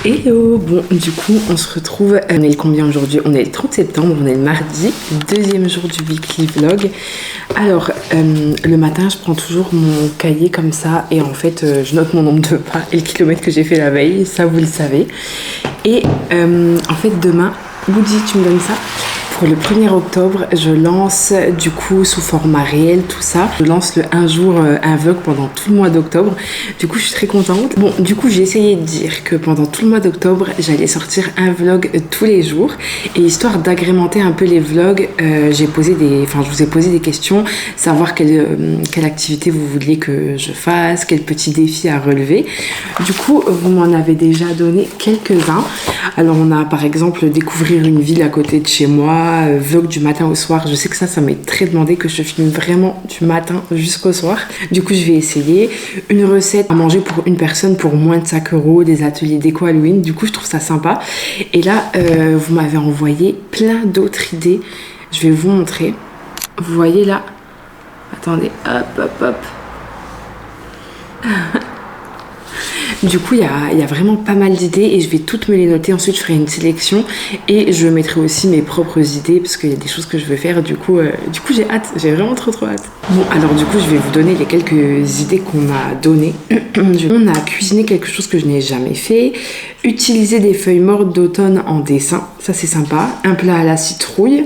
Hello, bon du coup on se retrouve, on est le combien aujourd'hui? On est le 30 septembre, on est le mardi, deuxième jour du weekly vlog. Alors le matin je prends toujours mon cahier comme ça et en fait je note mon nombre de pas et le kilomètre que j'ai fait la veille, ça vous le savez. Et en fait demain, Woody tu me donnes ça? Pour le 1er octobre, je lance du coup sous format réel tout ça. Je lance le un jour un vlog pendant tout le mois d'octobre. Du coup, je suis très contente. Bon, du coup, j'ai essayé de dire que pendant tout le mois d'octobre, j'allais sortir un vlog tous les jours. Et histoire d'agrémenter un peu les vlogs, je vous ai posé des questions, savoir quelle activité vous vouliez que je fasse, quel petit défi à relever. Du coup, vous m'en avez déjà donné quelques-uns. Alors, on a par exemple découvrir une ville à côté de chez moi, vlog du matin au soir. Je sais que ça m'est très demandé que je filme vraiment du matin jusqu'au soir. Du coup, je vais essayer une recette à manger pour une personne pour moins de 5 €, des ateliers déco Halloween. Du coup, je trouve ça sympa. Et là, vous m'avez envoyé plein d'autres idées. Je vais vous montrer. Vous voyez là? Attendez, hop. Du coup, il y a vraiment pas mal d'idées et je vais toutes me les noter. Ensuite, je ferai une sélection et je mettrai aussi mes propres idées parce qu'il y a des choses que je veux faire. Du coup, j'ai hâte. J'ai vraiment trop hâte. Bon, alors du coup, je vais vous donner les quelques idées qu'on m'a données. On a cuisiné quelque chose que je n'ai jamais fait. Utiliser des feuilles mortes d'automne en dessin. Ça, c'est sympa. Un plat à la citrouille.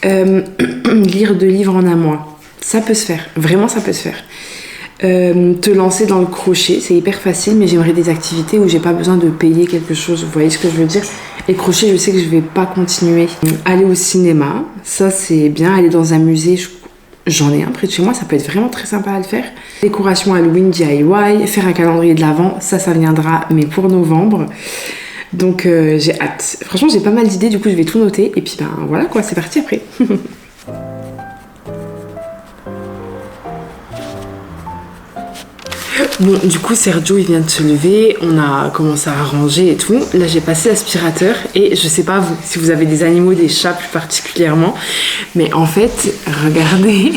Lire 2 livres en un mois. Ça peut se faire. Vraiment, ça peut se faire. Te lancer dans le crochet, c'est hyper facile, mais j'aimerais des activités où j'ai pas besoin de payer quelque chose, vous voyez ce que je veux dire. Et le crochet, je sais que je vais pas continuer. Aller au cinéma, ça c'est bien. Aller dans un musée, j'en ai un près de chez moi, ça peut être vraiment très sympa à le faire. Décoration Halloween DIY, faire un calendrier de l'Avent, ça viendra, mais pour novembre. Donc j'ai hâte. Franchement, j'ai pas mal d'idées, du coup je vais tout noter et puis ben voilà quoi, c'est parti après. Bon, du coup, Sergio, il vient de se lever, on a commencé à ranger et tout. Là, j'ai passé l'aspirateur et je sais pas vous, si vous avez des animaux, des chats plus particulièrement, mais en fait, regardez,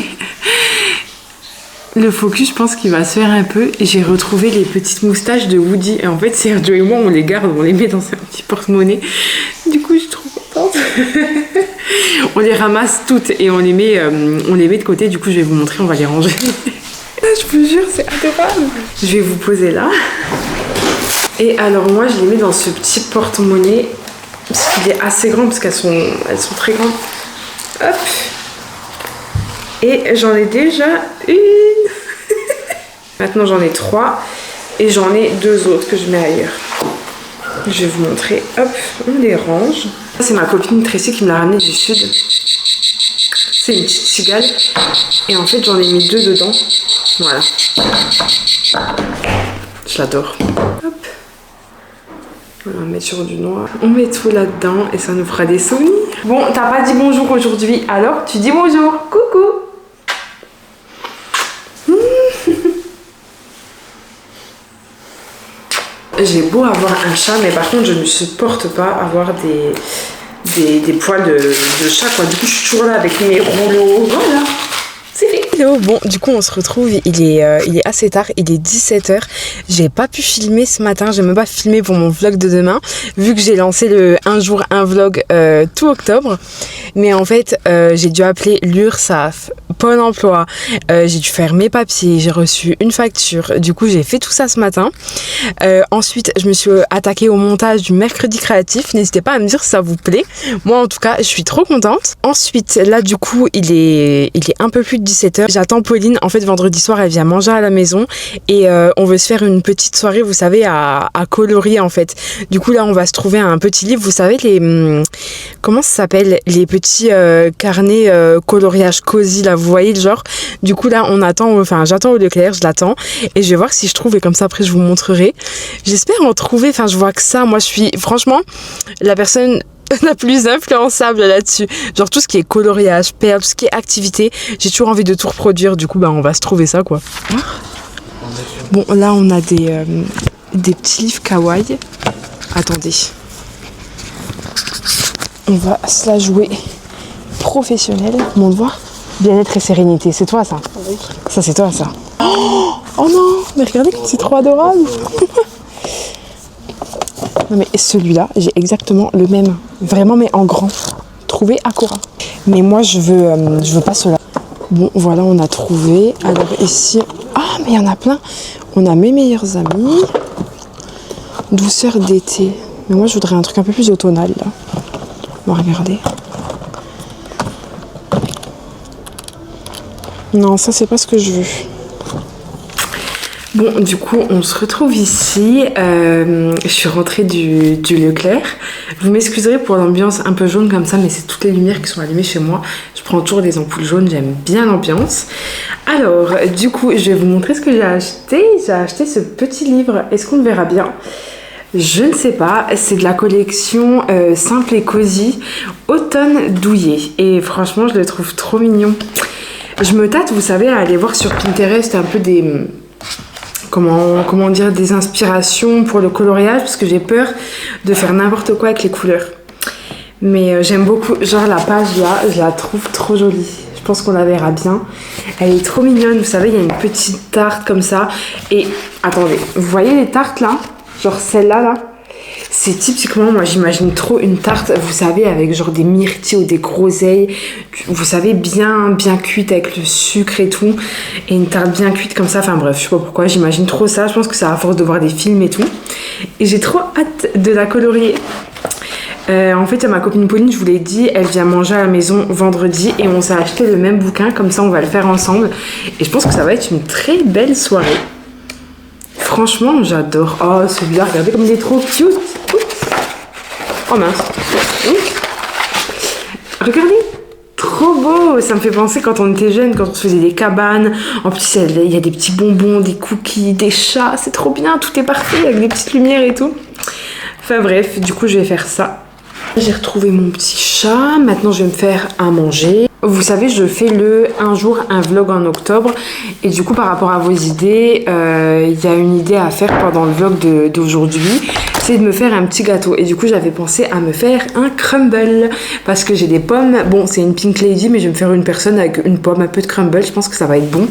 le focus, je pense qu'il va se faire un peu. Et j'ai retrouvé les petites moustaches de Woody. Et en fait, Sergio et moi, on les garde, on les met dans un petit porte-monnaie. Du coup, je suis trop contente. On les ramasse toutes et on les met de côté. Du coup, je vais vous montrer, on va les ranger. Je vous jure, c'est adorable. Je vais vous poser là. Et alors moi, je les mets dans ce petit porte-monnaie parce qu'il est assez grand, parce qu'elles sont très grandes. Hop. Et j'en ai déjà une. Maintenant, j'en ai 3. Et j'en ai 2 autres que je mets ailleurs. Je vais vous montrer. Hop, on les range. C'est ma copine Tracy qui me l'a ramené du sud. C'est une petite cigale. Et en fait, j'en ai mis 2 dedans. Voilà. Je l'adore. Hop. On va mettre sur du noir. On met tout là-dedans et ça nous fera des souvenirs. Bon, t'as pas dit bonjour aujourd'hui, alors tu dis bonjour. Coucou. J'ai beau avoir un chat, mais par contre, je ne supporte pas avoir des poils de chat, quoi. Du coup, je suis toujours là avec mes rouleaux. Voilà. C'est fait. Hello, bon, du coup, on se retrouve. Il est assez tard. Il est 17 h. J'ai pas pu filmer ce matin. J'ai même pas filmé pour mon vlog de demain, vu que j'ai lancé le un jour un vlog tout octobre. Mais en fait, j'ai dû appeler l'URSSAF, Pôle emploi. J'ai dû faire mes papiers. J'ai reçu une facture. Du coup, j'ai fait tout ça ce matin. Ensuite, je me suis attaquée au montage du mercredi créatif. N'hésitez pas à me dire si ça vous plaît. Moi, en tout cas, je suis trop contente. Ensuite, là, du coup, il est un peu plus de 17 h. J'attends Pauline. En fait, vendredi soir, elle vient manger à la maison et on veut se faire une petite soirée, vous savez, à colorier en fait. Du coup, là, on va se trouver un petit livre. Vous savez, comment ça s'appelle? Les petits carnets coloriage cosy, là, vous voyez le genre. Du coup, là, j'attends au Leclerc, je l'attends et je vais voir si je trouve et comme ça, après, je vous montrerai. J'espère en trouver. Enfin, je vois que ça. Moi, je suis franchement la personne la plus influençable là-dessus. Genre tout ce qui est coloriage, perles, tout ce qui est activité, j'ai toujours envie de tout reproduire. Du coup, bah, on va se trouver ça, quoi. Bon, là, on a des petits livres kawaii. Attendez. On va se la jouer professionnelle. Bon, on voit. Bien-être et sérénité. C'est toi, ça? Oui. Ça, c'est toi, ça. Oh non, mais regardez, c'est trop adorable. Non mais celui-là, j'ai exactement le même. Vraiment, mais en grand. Trouvé à Cora. Mais moi, je veux pas cela. Bon, voilà, on a trouvé. Alors ici... Ah, mais il y en a plein. On a mes meilleurs amis. Douceur d'été. Mais moi, je voudrais un truc un peu plus automnal, là. On va regarder. Non, ça, c'est pas ce que je veux. Bon, du coup, on se retrouve ici. Je suis rentrée du Leclerc. Vous m'excuserez pour l'ambiance un peu jaune comme ça, mais c'est toutes les lumières qui sont allumées chez moi. Je prends toujours des ampoules jaunes, j'aime bien l'ambiance. Alors, du coup, je vais vous montrer ce que j'ai acheté. J'ai acheté ce petit livre. Est-ce qu'on le verra bien ? Je ne sais pas. C'est de la collection Simple et Cosy, Automne Douillet. Et franchement, je le trouve trop mignon. Je me tâte, vous savez, à aller voir sur Pinterest un peu des... Comment dire, des inspirations pour le coloriage, parce que j'ai peur de faire n'importe quoi avec les couleurs. Mais j'aime beaucoup, genre la page là, je la trouve trop jolie. Je pense qu'on la verra bien. Elle est trop mignonne, vous savez, il y a une petite tarte comme ça. Et attendez, vous voyez les tartes là? Genre celle-là là? C'est typiquement, moi j'imagine trop une tarte, vous savez, avec genre des myrtilles ou des groseilles, vous savez, bien cuite avec le sucre et tout, et une tarte bien cuite comme ça, enfin bref, je sais pas pourquoi, j'imagine trop ça, je pense que c'est à force de voir des films et tout, et j'ai trop hâte de la colorier. En fait, il y a ma copine Pauline, je vous l'ai dit, elle vient manger à la maison vendredi, et on s'est acheté le même bouquin, comme ça on va le faire ensemble, et je pense que ça va être une très belle soirée. Franchement, j'adore. Oh, celui-là, regardez comme il est trop cute. Oh mince. Regardez. Trop beau. Ça me fait penser quand on était jeunes, quand on se faisait des cabanes. En plus, il y a des petits bonbons, des cookies, des chats. C'est trop bien. Tout est parfait avec des petites lumières et tout. Enfin bref, du coup, je vais faire ça. J'ai retrouvé mon petit chat. Maintenant, je vais me faire à manger. Vous savez, je fais un jour un vlog en octobre. Et du coup, par rapport à vos idées, il y a une idée à faire pendant le vlog d'aujourd'hui. C'est de me faire un petit gâteau. Et du coup, j'avais pensé à me faire un crumble. Parce que j'ai des pommes. Bon, c'est une Pink Lady, mais je vais me faire une personne avec une pomme, un peu de crumble. Je pense que ça va être bon.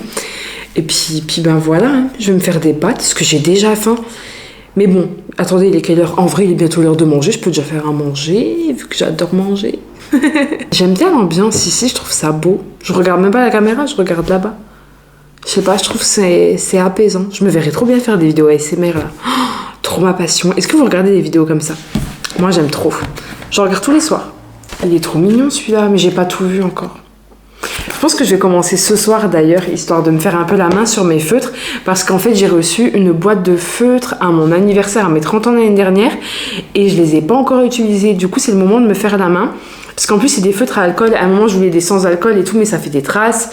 Et puis ben voilà. Hein. Je vais me faire des pâtes parce que j'ai déjà faim. Mais bon, attendez, il est quelle heure? En vrai, il est bientôt l'heure de manger. Je peux déjà faire à manger, vu que j'adore manger. J'aime bien l'ambiance ici, je trouve ça beau. Je regarde même pas la caméra, je regarde là-bas. Je sais pas, je trouve que c'est apaisant. Je me verrais trop bien faire des vidéos ASMR là. Oh, trop ma passion. Est-ce que vous regardez des vidéos comme ça? Moi, j'aime trop. Je regarde tous les soirs. Il est trop mignon celui-là, mais j'ai pas tout vu encore. Je pense que je vais commencer ce soir d'ailleurs, histoire de me faire un peu la main sur mes feutres, parce qu'en fait j'ai reçu une boîte de feutres à mon anniversaire, à mes 30 ans l'année dernière, et je les ai pas encore utilisés. Du coup c'est le moment de me faire la main, parce qu'en plus c'est des feutres à alcool. À un moment je voulais des sans alcool et tout, mais ça fait des traces.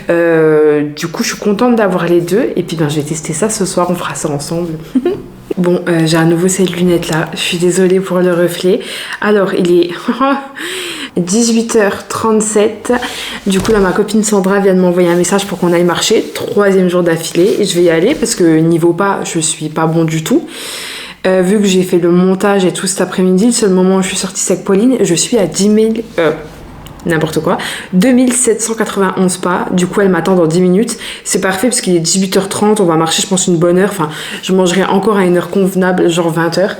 Du coup je suis contente d'avoir les deux, et puis ben je vais tester ça ce soir, on fera ça ensemble. Bon, j'ai à nouveau cette lunette là, je suis désolée pour le reflet. Alors il est 18h37. Du coup là ma copine Sandra vient de m'envoyer un message pour qu'on aille marcher, 3e jour d'affilée, et je vais y aller parce que niveau pas, je suis pas bon du tout. Vu que j'ai fait le montage et tout cet après-midi, le seul moment où je suis sortie avec Pauline, je suis à 2791 pas. Du coup elle m'attend dans 10 minutes. C'est parfait parce qu'il est 18h30, on va marcher je pense une bonne heure. Enfin je mangerai encore à une heure convenable, genre 20h.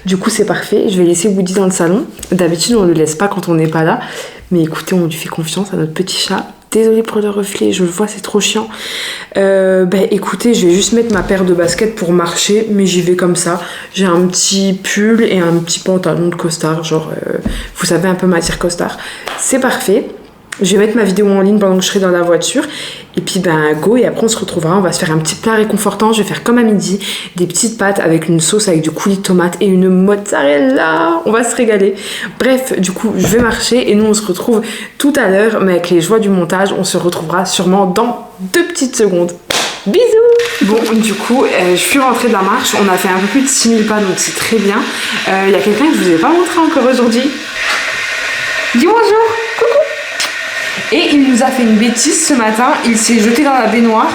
Du coup c'est parfait, je vais laisser Woody dans le salon. D'habitude on le laisse pas quand on n'est pas là. Mais écoutez, on lui fait confiance à notre petit chat. Désolée pour le reflet, je le vois, c'est trop chiant. Écoutez, je vais juste mettre ma paire de baskets pour marcher, mais j'y vais comme ça. J'ai un petit pull et un petit pantalon de costard, genre, vous savez, un peu matière costard. C'est parfait. Je vais mettre ma vidéo en ligne pendant que je serai dans la voiture. Et puis go, et après on se retrouvera, on va se faire un petit plat réconfortant. Je vais faire comme à midi, des petites pâtes avec une sauce avec du coulis de tomate et une mozzarella. On va se régaler. Bref, du coup, je vais marcher et nous on se retrouve tout à l'heure. Mais avec les joies du montage, on se retrouvera sûrement dans 2 petites secondes. Bisous! Bon, du coup, je suis rentrée de la marche. On a fait un peu plus de 6000 pas, donc c'est très bien. Il y a quelqu'un que je vous ai pas montré encore aujourd'hui. Dis bonjour! Et il nous a fait une bêtise ce matin, il s'est jeté dans la baignoire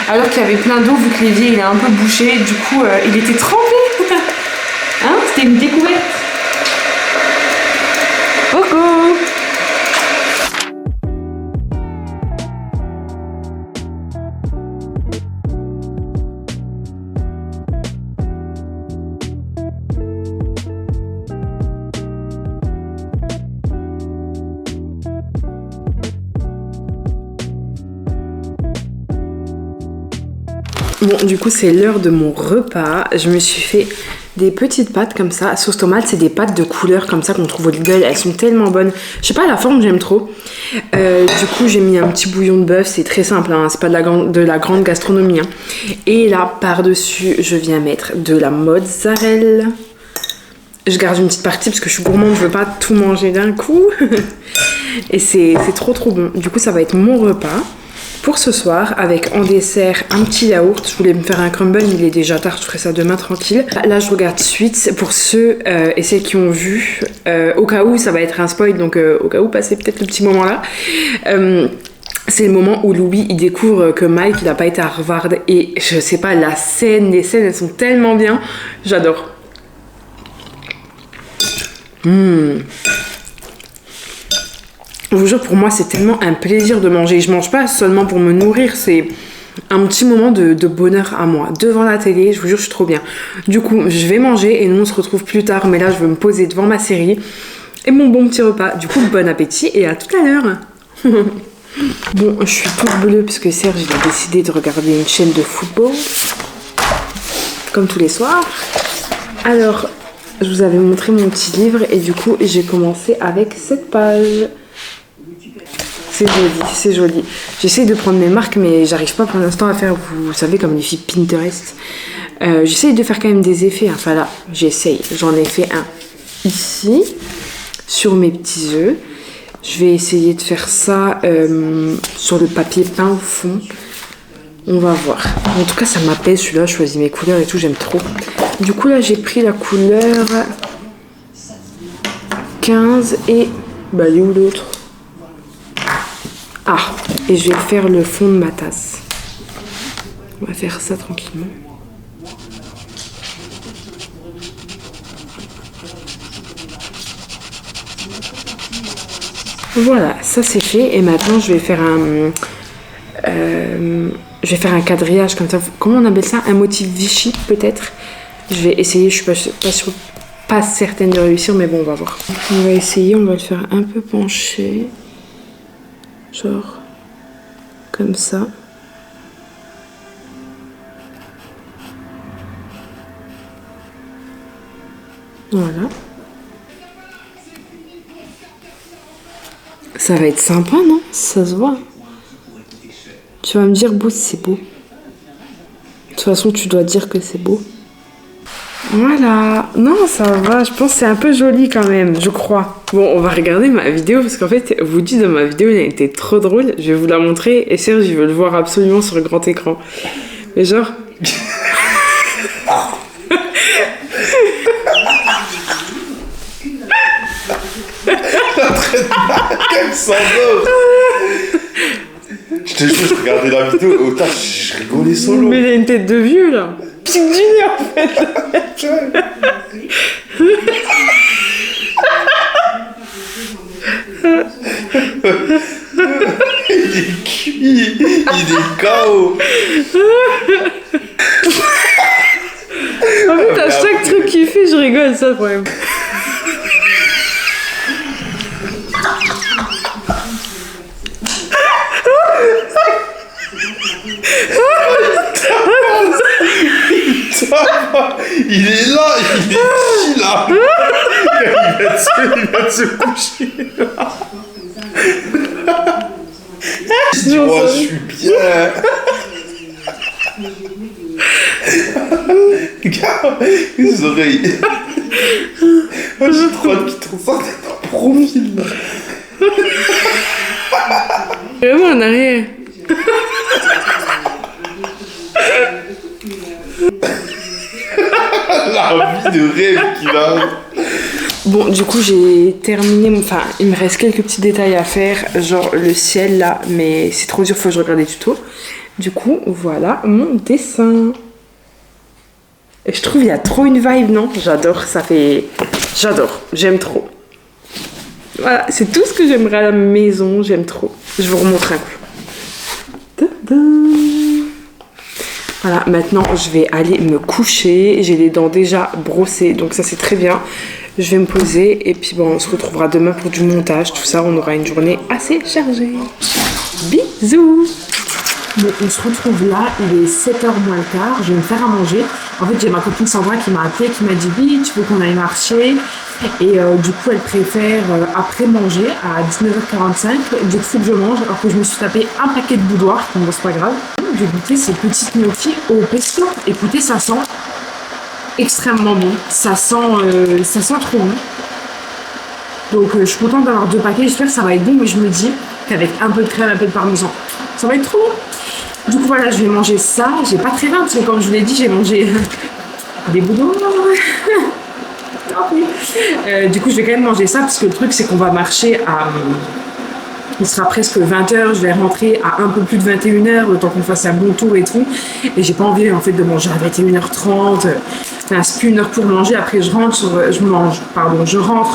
alors qu'il y avait plein d'eau vu que l'évier il est un peu bouché, du coup il était trempé. Hein, c'était une découverte. Coucou. Bon, du coup, c'est l'heure de mon repas. Je me suis fait des petites pâtes comme ça. Sauce tomate, c'est des pâtes de couleur comme ça qu'on trouve au Lidl. Elles sont tellement bonnes. Je sais pas, la forme, j'aime trop. Du coup, j'ai mis un petit bouillon de bœuf. C'est très simple, hein. C'est pas de la grande gastronomie. Hein. Et là, par-dessus, je viens mettre de la mozzarella. Je garde une petite partie parce que je suis gourmande. Je veux pas tout manger d'un coup. Et c'est trop bon. Du coup, ça va être mon repas pour ce soir, avec en dessert un petit yaourt. Je voulais me faire un crumble, mais il est déjà tard, je ferai ça demain tranquille. Là, je regarde Suits pour ceux et celles qui ont vu. Au cas où, ça va être un spoil, donc au cas où, passez peut-être le petit moment là. C'est le moment où Louis il découvre que Mike il a pas été à Harvard et je sais pas, les scènes elles sont tellement bien. J'adore. Je vous jure, pour moi, c'est tellement un plaisir de manger. Je mange pas seulement pour me nourrir, c'est un petit moment de bonheur à moi. Devant la télé, je vous jure, je suis trop bien. Du coup, je vais manger et nous, on se retrouve plus tard. Mais là, je veux me poser devant ma série et mon bon petit repas. Du coup, bon appétit et à tout à l'heure. Bon, je suis toute bleue parce que Serge, il a décidé de regarder une chaîne de football. Comme tous les soirs. Alors, je vous avais montré mon petit livre et du coup, j'ai commencé avec cette page. C'est joli, c'est joli. J'essaie de prendre mes marques, mais j'arrive pas pour l'instant à faire, vous savez, comme les filles Pinterest. J'essaie de faire quand même des effets. Enfin là, j'essaye. J'en ai fait un ici, sur mes petits œufs. Je vais essayer de faire ça sur le papier peint au fond. On va voir. En tout cas, ça m'apaise celui-là. Je choisis mes couleurs et tout, j'aime trop. Du coup, là, j'ai pris la couleur 15 et... Bah, elle est où l'autre? Ah, et je vais faire le fond de ma tasse. On va faire ça tranquillement. Voilà, ça c'est fait. Et maintenant, je vais faire un quadrillage comme ça. Comment on appelle ça? Un motif Vichy, peut-être. Je vais essayer, je suis pas certaine de réussir, mais bon, on va voir. On va essayer, on va le faire un peu pencher. Genre, comme ça. Voilà. Ça va être sympa, non? Ça se voit. Tu vas me dire, beau, c'est beau. De toute façon, tu dois dire que c'est beau. Voilà. Non, ça va. Je pense que c'est un peu joli quand même, je crois. Bon, on va regarder ma vidéo parce qu'en fait, vous dites dans ma vidéo, elle a été trop drôle. Je vais vous la montrer et Serge, il veut le voir absolument sur le grand écran. Mais genre... Comme ça, je te jure, je regardais la vidéo, autant je rigolais solo. Mais il a une tête de vieux là. Petite dîner en fait. Il est cuit, il est KO. En fait, à chaque truc qu'il fait, je rigole, ça le problème. Il est là, il est qui là? Il vient de se coucher là. Je dis, oh, je suis bien. Regarde les oreilles. Oh, j'ai trop hâte qu'il tourne ça dans ton profil là. Vraiment en arrière. La vie de rêve qu'il a. Bon, du coup, j'ai terminé. Enfin, il me reste quelques petits détails à faire, genre le ciel là, mais c'est trop dur, faut que je regarde les tutos. Du coup, voilà mon dessin. Et je trouve il y a trop une vibe, non? J'adore, ça fait. J'adore, j'aime trop. Voilà, c'est tout ce que j'aimerais à la maison, j'aime trop. Je vous remontre un coup. Tadam! Voilà, maintenant je vais aller me coucher. J'ai les dents déjà brossées, donc ça c'est très bien. Je vais me poser et puis bon, on se retrouvera demain pour du montage. Tout ça, on aura une journée assez chargée. Bisous! Bon, on se retrouve là, il est 7h moins le quart, je vais me faire à manger. En fait, j'ai ma copine Sandra qui m'a appelé, qui m'a dit oui, tu veux qu'on aille marcher. Et du coup, elle préfère après manger à 19h45. Du coup, faut que je mange, alors que je me suis tapé un paquet de boudoirs, donc c'est pas grave. J'ai goûté ces petites gnocchis au pesto. Écoutez, ça sent extrêmement bon. Ça sent trop bon. Donc, je suis contente d'avoir 2 paquets. J'espère que ça va être bon, mais je me dis qu'avec un peu de crème, un peu de parmesan, ça va être trop bon. Du coup, voilà, je vais manger ça. J'ai pas très faim parce que, comme je vous l'ai dit, j'ai mangé des boudoirs. Du coup, je vais quand même manger ça parce que le truc, c'est qu'on va marcher à. Il sera presque 20h, je vais rentrer à un peu plus de 21h, le temps qu'on fasse un bon tour et tout. Et j'ai pas envie en fait de manger à 21h30. Enfin, c'est plus une heure pour manger, après je rentre,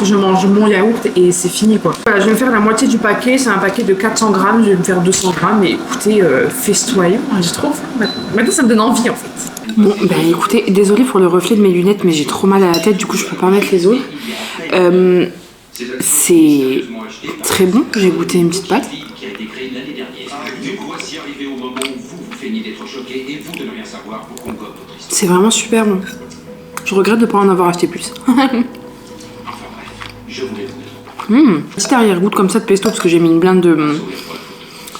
je mange mon yaourt et c'est fini quoi. Voilà, je vais me faire la moitié du paquet, c'est un paquet de 400 grammes, je vais me faire 200 grammes et écoutez, festoyons, je trouve. Maintenant ça me donne envie en fait. Bon, ben écoutez, désolée pour le reflet de mes lunettes, mais j'ai trop mal à la tête, du coup je peux pas mettre les autres. C'est très bon, j'ai goûté une petite pâte. C'est vraiment super bon. Je regrette de ne pas en avoir acheté plus. Petit arrière-goût comme ça de pesto parce que j'ai mis une blinde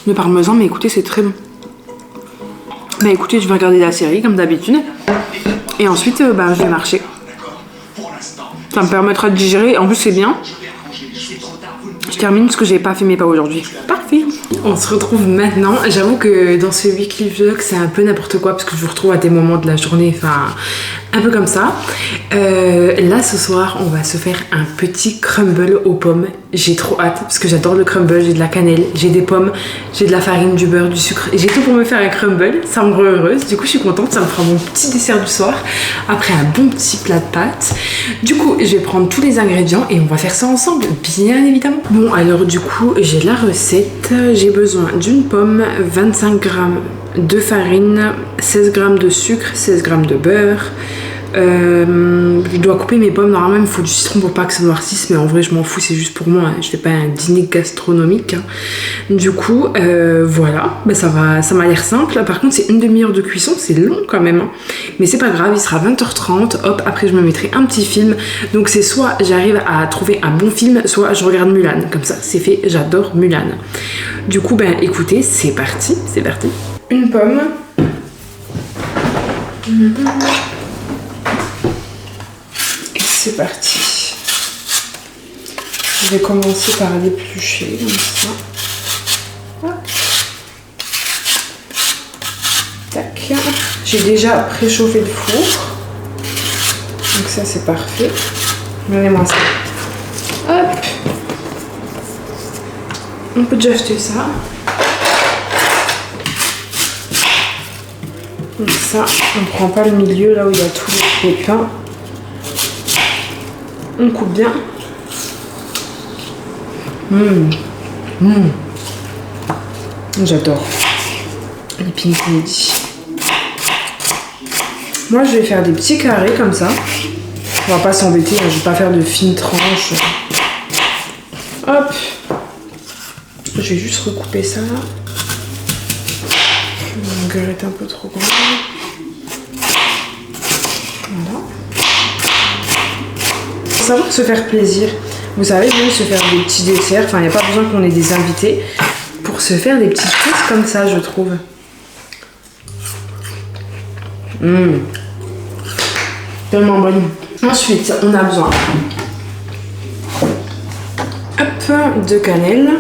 de parmesan, mais écoutez, c'est très bon. Bah écoutez, je vais regarder la série comme d'habitude. Et ensuite, je vais marcher. Ça me permettra de digérer. En plus, c'est bien. Je termine parce que j'ai pas fait mes pas aujourd'hui. Parfait. On se retrouve maintenant. J'avoue que dans ce weekly vlog, c'est un peu n'importe quoi parce que je vous retrouve à des moments de la journée, enfin, un peu comme ça. Là, ce soir, on va se faire un petit crumble aux pommes. J'ai trop hâte parce que j'adore le crumble. J'ai de la cannelle, j'ai des pommes, j'ai de la farine, du beurre, du sucre. J'ai tout pour me faire un crumble. Ça me rend heureuse. Du coup, je suis contente. Ça me fera mon petit dessert du soir après un bon petit plat de pâtes. Du coup, je vais prendre tous les ingrédients et on va faire ça ensemble, bien évidemment. Bon, alors du coup, j'ai la recette. J'ai besoin d'une pomme, 25 g de farine, 16 g de sucre, 16 g de beurre. Je dois couper mes pommes. Normalement, il me faut du citron pour pas que ça noircisse, mais en vrai, je m'en fous, c'est juste pour moi. Je fais pas un dîner gastronomique. Du coup, voilà, ça m'a l'air simple. Par contre, c'est une demi-heure de cuisson, c'est long quand même. Mais c'est pas grave, il sera 20h30. Hop, après, je me mettrai un petit film. Donc, c'est soit j'arrive à trouver un bon film, soit je regarde Mulan. Comme ça, c'est fait, j'adore Mulan. Du coup, écoutez, c'est parti, c'est parti. Une pomme. C'est parti. Je vais commencer par l'éplucher comme ça. Hop. Tac. J'ai déjà préchauffé le four. Donc ça c'est parfait. Donnez-moi ça. Hop. On peut déjà acheter ça. Donc ça, on prend pas le milieu là où il y a tous les pains. On coupe bien. J'adore les pink lady. Moi, je vais faire des petits carrés comme ça. On va pas s'embêter, je vais pas faire de fines tranches. Hop. Je vais juste recouper ça. La longueur est un peu trop grande. Voilà. Faut savoir se faire plaisir. Vous savez, même se faire des petits desserts. Enfin, il n'y a pas besoin qu'on ait des invités pour se faire des petites choses comme ça, je trouve. Tellement bonne. Ensuite, on a besoin de cannelle,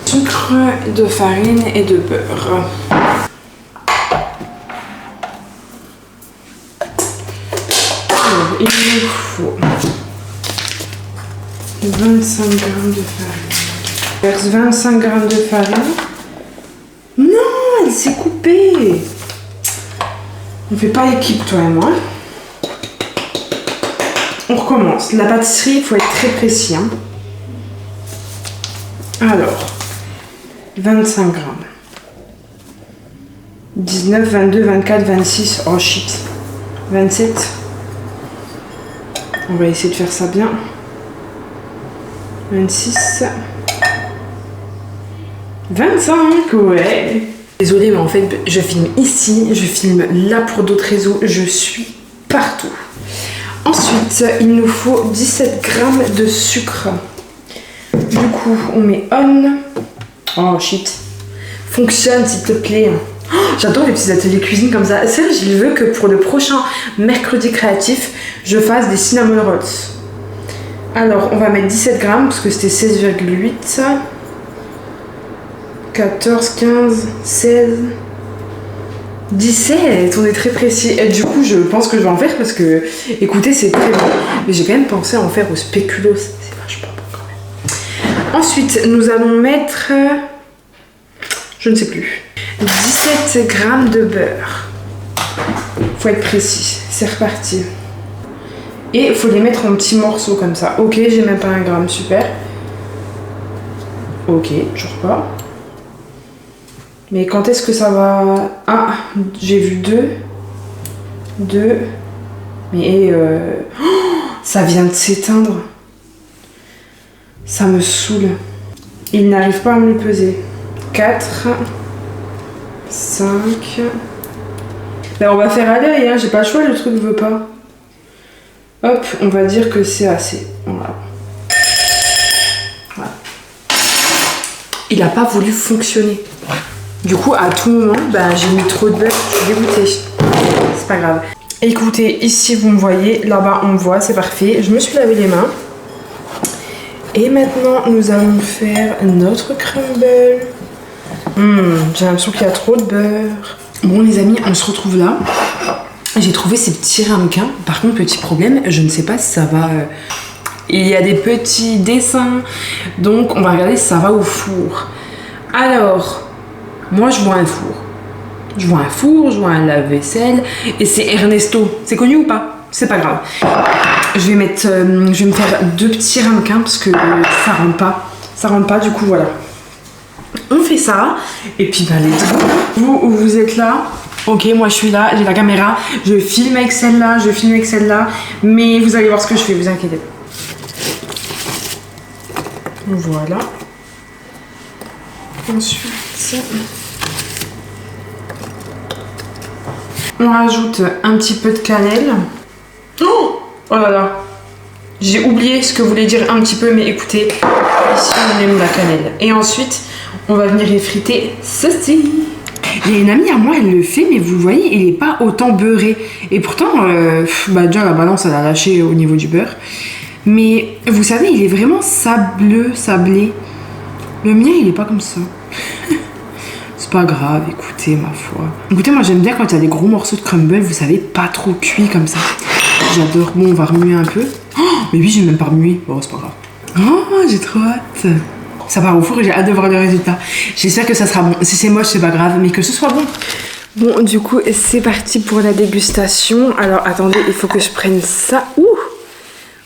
sucre, de farine et de beurre. Alors, il nous faut 25 g de farine. Verse 25 g de farine. Non, elle s'est coupée. On fait pas l'équipe, toi et moi. On recommence. La pâtisserie, il faut être très précis. Hein. Alors, 25 g. 19, 22, 24, 26. Oh shit. 27. On va essayer de faire ça bien. 26. 25, ouais. Désolée, mais en fait, je filme ici, je filme là pour d'autres réseaux, je suis partout. Ensuite, il nous faut 17 grammes de sucre. Du coup, on met on. Oh shit. Fonctionne, s'il te plaît. Oh, j'adore les petits ateliers cuisine comme ça. C'est vrai, je veux que pour le prochain mercredi créatif, je fasse des cinnamon rolls. Alors, on va mettre 17 grammes parce que c'était 16,8. 14, 15, 16, 17, on est très précis. Et du coup, je pense que je vais en faire parce que, écoutez, c'est très bon. Mais j'ai quand même pensé à en faire au spéculoos. C'est vachement bon quand même. Ensuite, nous allons mettre, je ne sais plus, 17 grammes de beurre. Faut être précis. C'est reparti. Et il faut les mettre en petits morceaux comme ça. Ok, j'ai même pas 1 gramme, super. Ok, toujours pas. Mais quand est-ce que ça va... Ah, j'ai vu 2. 2. Mais oh, ça vient de s'éteindre. Ça me saoule. Il n'arrive pas à me le peser. 4. 5. Ben on va faire à l'œil, hein. J'ai pas le choix, le truc veut pas. Hop, on va dire que c'est assez. Voilà. Voilà. Il a pas voulu fonctionner. Du coup, à tout moment, bah, j'ai mis trop de beurre, je suis dégoûtée. C'est pas grave. Écoutez, ici vous me voyez, là-bas on me voit, c'est parfait. Je me suis lavé les mains. Et maintenant, nous allons faire notre crumble. J'ai l'impression qu'il y a trop de beurre. Bon les amis, on se retrouve là. J'ai trouvé ces petits ramequins. Par contre, petit problème, je ne sais pas si ça va... Il y a des petits dessins. Donc, on va regarder si ça va au four. Alors... Moi, je vois un four. Je vois un four, je vois un lave-vaisselle. Et c'est Ernesto. C'est connu ou pas? C'est pas grave. Je vais me faire 2 petits ramequins parce que ça rentre pas. Ça rentre pas, du coup, voilà. On fait ça. Et puis, bah, let's go. Vous êtes là. Ok, moi, je suis là. J'ai la caméra. Je filme avec celle-là. Je filme avec celle-là. Mais vous allez voir ce que je fais, vous inquiétez pas. Voilà. Ensuite... On rajoute un petit peu de cannelle. Oh là là. J'ai oublié ce que voulait dire un petit peu, mais écoutez, ici on aime la cannelle. Et ensuite, on va venir effriter ceci. Il y a une amie à moi, elle le fait, mais vous le voyez, il n'est pas autant beurré. Et pourtant, bah déjà la balance, elle a lâché au niveau du beurre. Mais vous savez, il est vraiment sableux, sablé. Le mien, il n'est pas comme ça. C'est pas grave, écoutez, ma foi. Écoutez, moi j'aime bien quand il y a des gros morceaux de crumble, vous savez, pas trop cuits comme ça. J'adore. Bon, on va remuer un peu. Oh, mais oui, j'ai même pas remué. Bon, c'est pas grave. Oh, j'ai trop hâte. Ça part au four et j'ai hâte de voir le résultat. J'espère que ça sera bon. Si c'est moche, c'est pas grave, mais que ce soit bon. Bon, du coup, c'est parti pour la dégustation. Alors, attendez, il faut que je prenne ça. Ouh!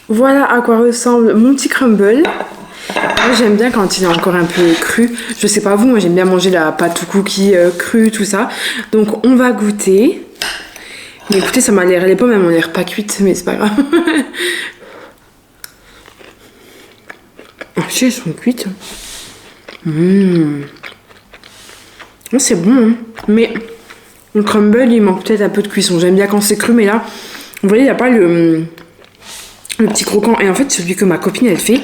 Voilà à quoi ressemble mon petit crumble. Moi j'aime bien quand il est encore un peu cru. Je sais pas vous, moi j'aime bien manger la pâte au cookie crue, tout ça. Donc on va goûter. Mais écoutez, ça m'a l'air, les pommes elles m'ont l'air pas cuites, mais c'est pas grave. Oh, si elles sont cuites. Oh, c'est bon, hein. Mais le crumble il manque peut-être un peu de cuisson. J'aime bien quand c'est cru, mais là, vous voyez, il n'y a pas le petit croquant. Et en fait, celui que ma copine elle fait,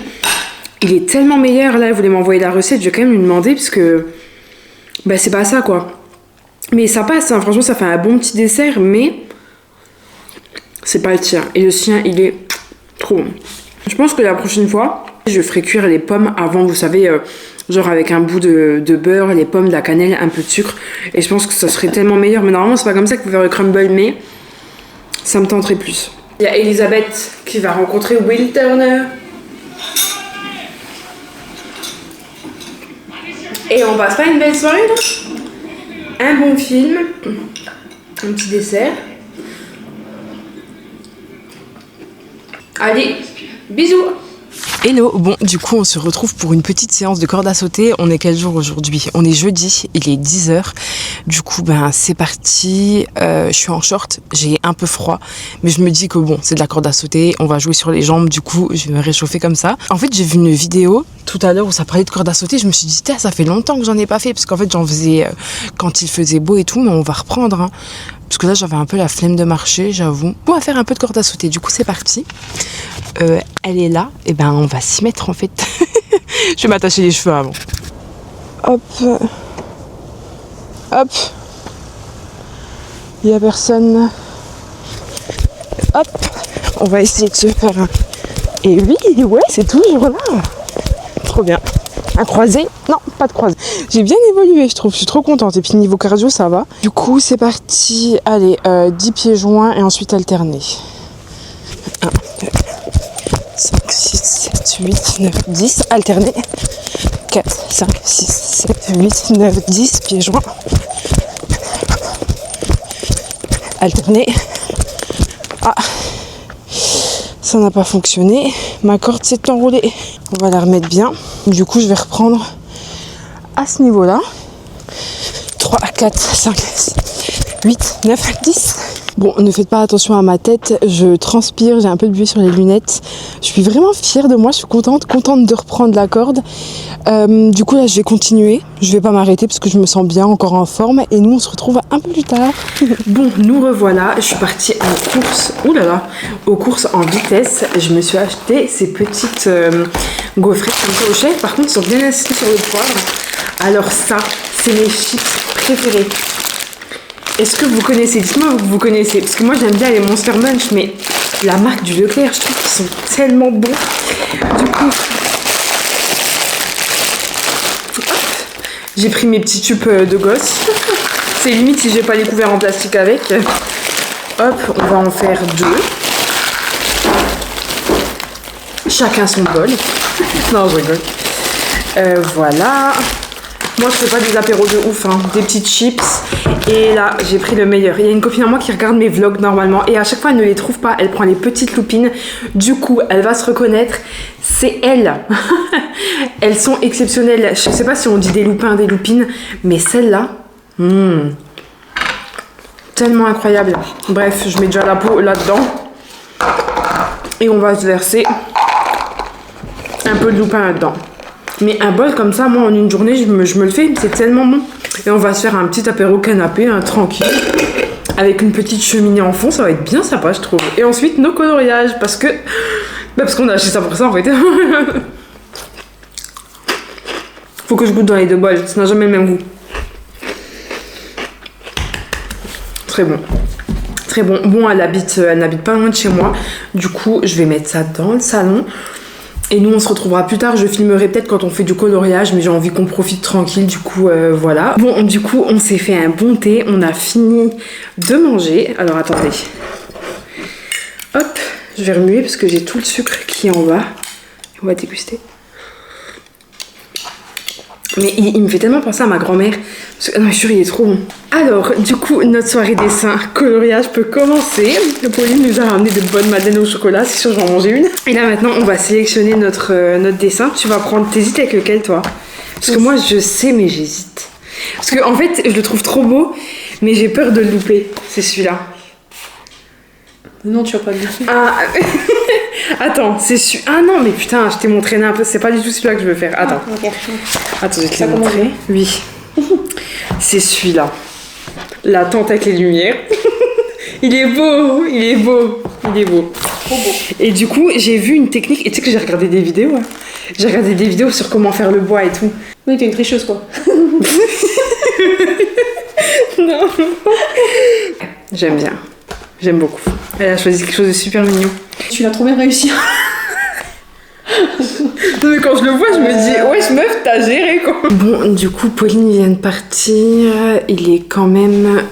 il est tellement meilleur. Là, elle voulait m'envoyer la recette. Je vais quand même lui demander parce que bah, c'est pas ça quoi. Mais ça passe, hein. Franchement, ça fait un bon petit dessert, mais c'est pas le tien. Et le sien, il est trop bon. Je pense que la prochaine fois, je ferai cuire les pommes avant, vous savez, genre avec un bout de beurre, les pommes, de la cannelle, un peu de sucre. Et je pense que ça serait tellement meilleur. Mais normalement, c'est pas comme ça qu'il faut faire le crumble, mais ça me tenterait plus. Il y a Elisabeth qui va rencontrer Will Turner. Et on passe pas une belle soirée là? Un bon film, un petit dessert. Allez, bisous! Hello, bon du coup on se retrouve pour une petite séance de corde à sauter. On est quel jour aujourd'hui? On est jeudi, il est 10h. Du coup ben c'est parti, je suis en short, j'ai un peu froid. Mais je me dis que bon c'est de la corde à sauter, on va jouer sur les jambes. Du coup je vais me réchauffer comme ça. En fait j'ai vu une vidéo tout à l'heure où ça parlait de corde à sauter. Je me suis dit ça fait longtemps que j'en ai pas fait. Parce qu'en fait j'en faisais quand il faisait beau et tout. Mais on va reprendre hein. Parce que là j'avais un peu la flemme de marcher, j'avoue. On va faire un peu de corde à sauter, du coup c'est parti. Elle est là, et ben on va s'y mettre en fait. Je vais m'attacher les cheveux avant. Hop. Hop. Il n'y a personne. Hop. On va essayer de se faire un... Et oui, ouais, c'est toujours là. Trop bien. Un croisé? Non, pas de croisé. J'ai bien évolué, je trouve. Je suis trop contente. Et puis niveau cardio, ça va. Du coup, c'est parti. Allez, 10 pieds joints et ensuite alterner. 1, 2, 5, 6, 7, 8, 9, 10. Alterner. 4, 5, 6, 7, 8, 9, 10. Pieds joints. Alterner. Ah, ça n'a pas fonctionné. Ma corde s'est enroulée. On va la remettre bien. Du coup, je vais reprendre à ce niveau-là. 3, 4, 5, 6, 8, 9, 10. Bon, ne faites pas attention à ma tête, je transpire, j'ai un peu de buée sur les lunettes. Je suis vraiment fière de moi, je suis contente de reprendre la corde. Du coup là je vais continuer, je vais pas m'arrêter parce que je me sens bien, encore en forme. Et nous on se retrouve un peu plus tard. Bon, nous revoilà, je suis partie en course, aux courses en vitesse. Je me suis acheté ces petites gaufrettes comme ça au chef. Par contre ils sont bien inscrits sur le poivre. Alors ça, c'est mes chips préférés. Est-ce que vous connaissez? Dites-moi que vous connaissez. Parce que moi j'aime bien les Monster Munch, mais la marque du Leclerc, je trouve qu'ils sont tellement bons. Du coup, j'ai pris mes petits tubes de gosse. C'est limite si j'ai pas les couverts en plastique avec. Hop, on va en faire 2. Chacun son bol. Non, je rigole. Voilà. Moi, je fais pas des apéros de ouf, hein. Des petites chips. Et là, j'ai pris le meilleur. Il y a une copine à moi qui regarde mes vlogs normalement. Et à chaque fois, elle ne les trouve pas. Elle prend les petites loupines. Du coup, elle va se reconnaître. C'est elle. Elles sont exceptionnelles. Je sais pas si on dit des loupins, des loupines. Mais celle-là, tellement incroyable. Bref, je mets déjà la peau là-dedans. Et on va se verser un peu de loupin là-dedans. Mais un bol comme ça, moi en une journée, je me le fais, c'est tellement bon. Et on va se faire un petit apéro canapé, hein, tranquille, avec une petite cheminée en fond, ça va être bien sympa, je trouve. Et ensuite, nos coloriages, parce qu'on a acheté ça pour ça en fait. Faut que je goûte dans les 2 bols, ça n'a jamais le même goût. Très bon. Très bon. Bon, elle n'habite pas loin de chez moi, du coup, je vais mettre ça dans le salon. Et nous on se retrouvera plus tard, je filmerai peut-être quand on fait du coloriage, mais j'ai envie qu'on profite tranquille, du coup voilà. Bon, du coup on s'est fait un bon thé, on a fini de manger. Alors attendez, hop, je vais remuer parce que j'ai tout le sucre qui est en bas. On va déguster. Mais il me fait tellement penser à ma grand-mère. Non, je suis sûre, il est trop bon. Alors, du coup, notre soirée dessin, coloriage peut commencer. Pauline nous a ramené de bonnes madeleines au chocolat. C'est sûr, j'en mangeais une. Et là, maintenant, on va sélectionner notre dessin. Tu vas prendre... T'hésites avec lequel, toi? Parce que moi, je sais, mais j'hésite. Parce que en fait, je le trouve trop beau, mais j'ai peur de le louper. C'est celui-là. Non, tu vas pas le louper. Ah... Attends, c'est celui... Ah non, mais putain, je t'ai montré un peu. C'est pas du tout celui-là que je veux faire. Attends. Ah, okay. Attends, je vais te le montrer. Oui. C'est celui-là. La tente avec les lumières. Il est beau, il est beau, il est beau. Trop beau. Et du coup, j'ai vu une technique. Et tu sais que j'ai regardé des vidéos. Hein. J'ai regardé des vidéos sur comment faire le bois et tout. Oui, t'es une tricheuse, quoi. Non. J'aime bien. J'aime beaucoup. Elle a choisi quelque chose de super mignon. Tu l'as trop bien réussi. Non mais quand je le vois, je me dis, wesh meuf, t'as géré quoi. Bon, du coup, Pauline vient de partir. Il est quand même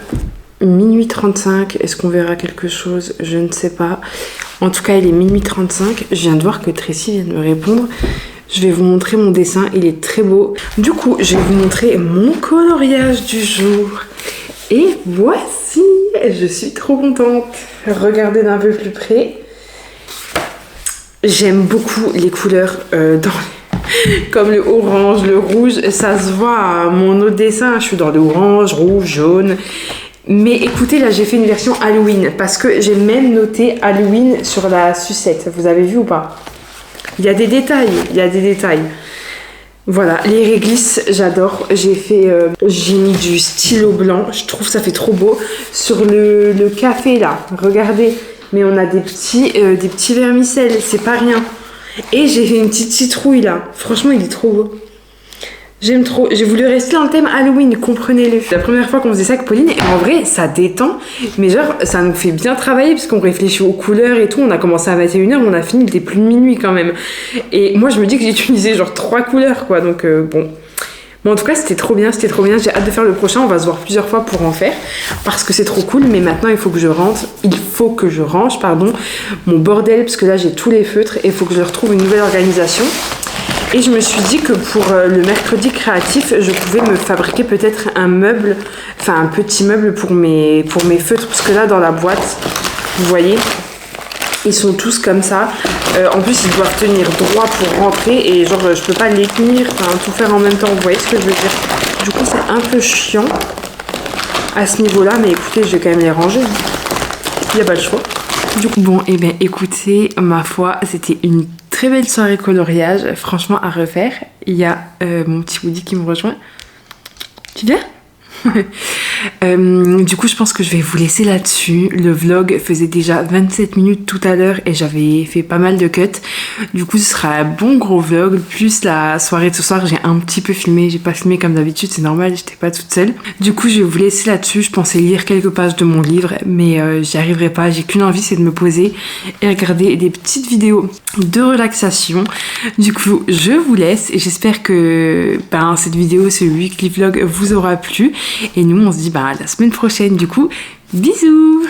minuit 35. Est-ce qu'on verra quelque chose? Je ne sais pas. En tout cas, il est minuit 35. Je viens de voir que Tracy vient de me répondre. Je vais vous montrer mon dessin, il est très beau. Du coup, je vais vous montrer mon coloriage du jour. Et voici, je suis trop contente. Regardez d'un peu plus près. J'aime beaucoup les couleurs comme le orange, le rouge. Ça se voit à mon autre dessin. Je suis dans le orange, rouge, jaune. Mais écoutez, là j'ai fait une version Halloween parce que j'ai même noté Halloween sur la sucette. Vous avez vu ou pas? Il y a des détails, il y a des détails. Voilà, les réglisses, j'adore. J'ai mis du stylo blanc. Je trouve que ça fait trop beau. Sur le café là, regardez. Mais on a des petits vermicelles, c'est pas rien. Et j'ai fait une petite citrouille là. Franchement, il est trop beau. J'aime trop. J'ai voulu rester dans le thème Halloween, comprenez-le. C'est la première fois qu'on faisait ça avec Pauline et en vrai, ça détend. Mais genre, ça nous fait bien travailler parce qu'on réfléchit aux couleurs et tout. On a commencé à 21h, mais on a fini, il était plus de minuit quand même. Et moi, je me dis que j'ai utilisé genre 3 couleurs quoi. Donc bon. Bon, en tout cas, c'était trop bien. J'ai hâte de faire le prochain. On va se voir plusieurs fois pour en faire parce que c'est trop cool. Mais maintenant, il faut que je range mon bordel parce que là, j'ai tous les feutres et il faut que je retrouve une nouvelle organisation. Et je me suis dit que pour le mercredi créatif, je pouvais me fabriquer peut-être un meuble, enfin un petit meuble pour mes feutres. Parce que là, dans la boîte, vous voyez, ils sont tous comme ça. En plus, ils doivent tenir droit pour rentrer et genre, je peux pas les tenir, enfin tout faire en même temps. Vous voyez ce que je veux dire? Du coup, c'est un peu chiant à ce niveau-là, mais écoutez, je vais quand même les ranger. Il n'y a pas le choix. Du coup, bon, et bien écoutez, ma foi, c'était une très belle soirée coloriage, franchement à refaire. Il y a mon petit Woody qui me rejoint. Tu viens? Du coup, je pense que je vais vous laisser là-dessus. Le vlog faisait déjà 27 minutes tout à l'heure et j'avais fait pas mal de cuts. Du coup, ce sera un bon gros vlog. Plus la soirée de ce soir, j'ai un petit peu filmé. J'ai pas filmé comme d'habitude, c'est normal, j'étais pas toute seule. Du coup, je vais vous laisser là-dessus. Je pensais lire quelques pages de mon livre, mais j'y arriverai pas. J'ai qu'une envie, c'est de me poser et regarder des petites vidéos de relaxation. Du coup, je vous laisse et j'espère que cette vidéo, ce weekly vlog vous aura plu. Et nous, on se dit à la semaine prochaine. Du coup, bisous!